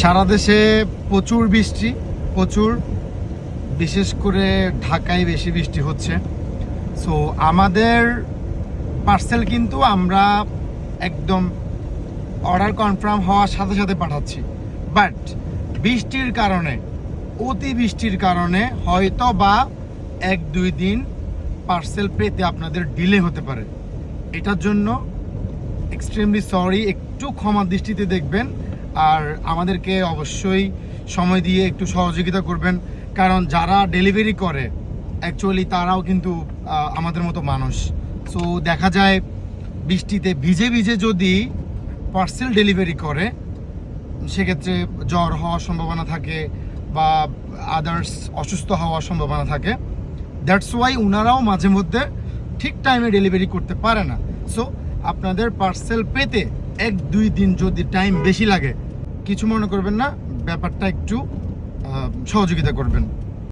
সারা দেশে প্রচুর বৃষ্টি, প্রচুর, বিশেষ করে ঢাকায় বেশি বৃষ্টি হচ্ছে। সো আমাদের পার্সেল কিন্তু আমরা একদম অর্ডার কনফার্ম হওয়ার সাথে সাথে পাঠাচ্ছি, বাট বৃষ্টির কারণে, অতি বৃষ্টির কারণে হয়তো বা 1-2 দিন পার্সেল পেতে আপনাদের ডিলে হতে পারে। এটার জন্য এক্সট্রিমলি সরি, একটু ক্ষমা দৃষ্টিতে দেখবেন আর আমাদেরকে অবশ্যই সময় দিয়ে একটু সহযোগিতা করবেন, কারণ যারা ডেলিভারি করে অ্যাকচুয়ালি তারাও কিন্তু আমাদের মতো মানুষ। সো দেখা যায় বৃষ্টিতে ভিজে ভিজে যদি পার্সেল ডেলিভারি করে সেক্ষেত্রে জ্বর হওয়ার সম্ভাবনা থাকে বা আদার্স অসুস্থ হওয়ার সম্ভাবনা থাকে। দ্যাটস ওয়াই ওনারাও মাঝে মধ্যে ঠিক টাইমে ডেলিভারি করতে পারে না। সো আপনাদের পার্সেল পেতে 1-2 দিন যদি টাইম বেশি লাগে, কিছু মনে করবেন না, ব্যাপারটা একটু সহযোগিতা করবেন।